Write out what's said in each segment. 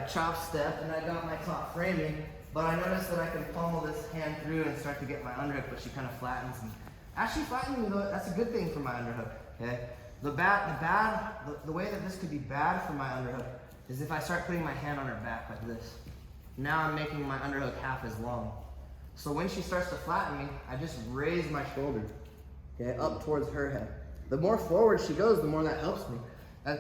chop step, and I got my top framing, but I noticed that I can pummel this hand through and start to get my underhook, but she kind of flattens me. Actually flattening me though, that's a good thing for my underhook, okay? The way that this could be bad for my underhook is if I start putting my hand on her back like this. Now I'm making my underhook half as long. So when she starts to flatten me, I just raise my shoulder, okay, up towards her head. The more forward she goes, the more that helps me.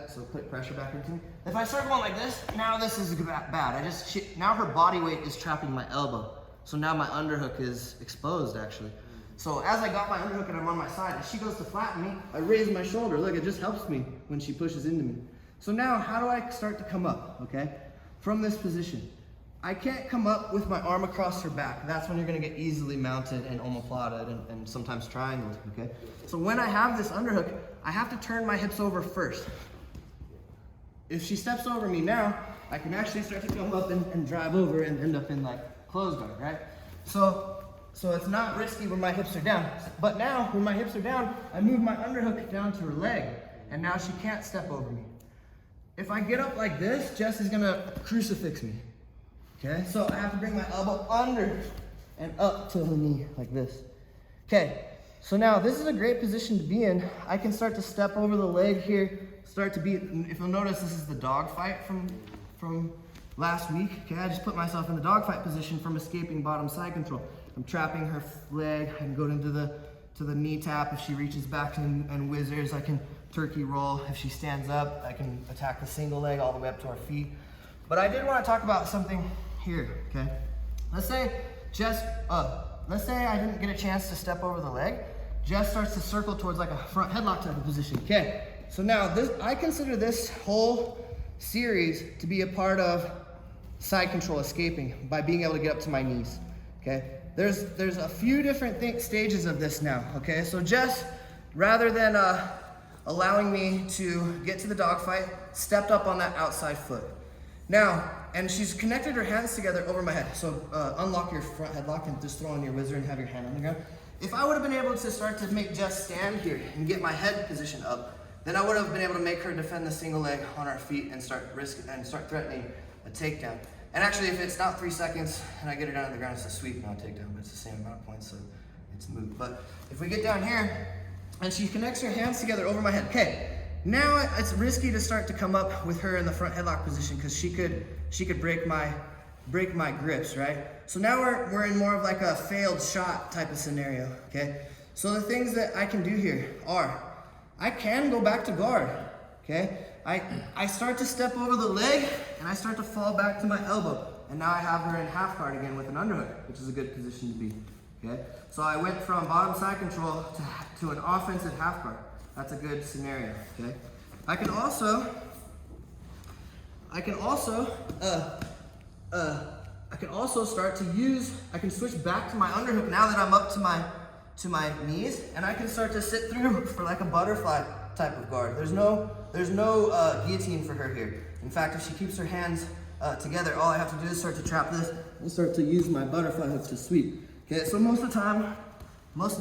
So put pressure back into me. If I start going like this, now this is bad. Now her body weight is trapping my elbow. So now my underhook is exposed actually. So as I got my underhook and I'm on my side, as she goes to flatten me, I raise my shoulder. Look, it just helps me when she pushes into me. So now how do I start to come up, okay? From this position. I can't come up with my arm across her back. That's when you're gonna get easily mounted and omoplated and sometimes triangled, okay? So when I have this underhook, I have to turn my hips over first. If she steps over me now, I can actually start to come up and drive over and end up in like closed guard, right? So it's not risky when my hips are down. But now, when my hips are down, I move my underhook down to her leg, and now she can't step over me. If I get up like this, Jess is gonna crucifix me. Okay, so I have to bring my elbow under and up to her knee like this. Okay, so now this is a great position to be in. I can start to step over the leg here, if you'll notice, this is the dog fight from last week. Okay, I just put myself in the dog fight position from escaping bottom side control. I'm trapping her leg. I can go into the knee tap. If she reaches back and whizzers, I can turkey roll. If she stands up, I can attack the single leg all the way up to her feet. But I did want to talk about something here, okay? Let's say I didn't get a chance to step over the leg. Jess starts to circle towards like a front headlock type of position, okay? So now I consider this whole series to be a part of side control escaping by being able to get up to my knees, okay? There's a few different stages of this now, okay? So Jess, rather than allowing me to get to the dogfight, stepped up on that outside foot. Now, and she's connected her hands together over my head. So unlock your front headlock and just throw on your whizzer and have your hand on the ground. If I would have been able to start to make Jess stand here and get my head positioned up, then I would have been able to make her defend the single leg on our feet and start threatening a takedown. And actually, if it's not 3 seconds and I get her down to the ground, it's a sweep, not a takedown, but it's the same amount of points, so it's moot. But if we get down here and she connects her hands together over my head, okay, now it's risky to start to come up with her in the front headlock position because she could break my grips, right? So now we're in more of like a failed shot type of scenario, okay? So the things that I can do here are, I can go back to guard, okay? I start to step over the leg and I start to fall back to my elbow. And now I have her in half guard again with an underhook, which is a good position to be, okay? So I went from bottom side control to an offensive half guard. That's a good scenario, okay? I can also start to I can switch back to my underhook now that I'm up to my knees, and I can start to sit through for like a butterfly type of guard. There's no guillotine for her here. In fact, if she keeps her hands together, all I have to do is start to trap this and start to use my butterfly hooks to sweep. Okay, so most of the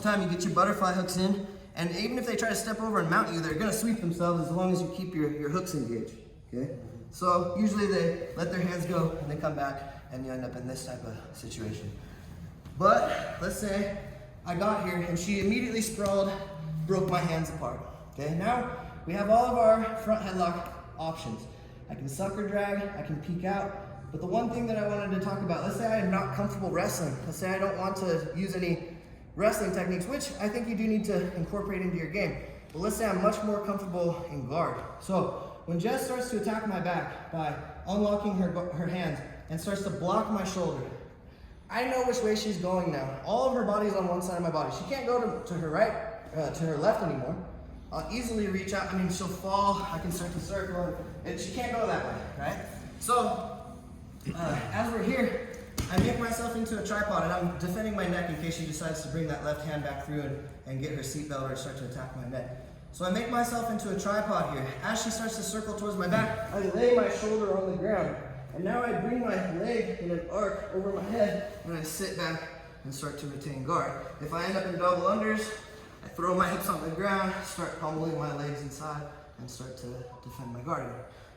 time you get your butterfly hooks in, and even if they try to step over and mount you, they're gonna sweep themselves as long as you keep your hooks engaged, okay? So usually they let their hands go and they come back and you end up in this type of situation. But let's say I got here and she immediately sprawled, broke my hands apart, okay? Now we have all of our front headlock options. I can sucker drag, I can peek out, but the one thing that I wanted to talk about, let's say I am not comfortable wrestling. Let's say I don't want to use any wrestling techniques, which I think you do need to incorporate into your game. But let's say I'm much more comfortable in guard. So when Jess starts to attack my back by unlocking her hands and starts to block my shoulder, I know which way she's going now. All of her body is on one side of my body. She can't go to her right, to her left anymore. I'll easily reach out. I mean, she'll fall. I can start to circle, and she can't go that way, right? So as we're here, I make myself into a tripod, and I'm defending my neck in case she decides to bring that left hand back through and get her seatbelt or start to attack my neck. So I make myself into a tripod here. As she starts to circle towards my back, I lay my shoulder on the ground. And now I bring my leg in an arc over my head, and I sit back and start to retain guard. If I end up in double unders, I throw my hips on the ground, start pummeling my legs inside, and start to defend my guard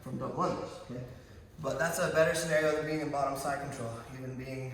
from double unders, okay? But that's a better scenario than being in bottom side control, even being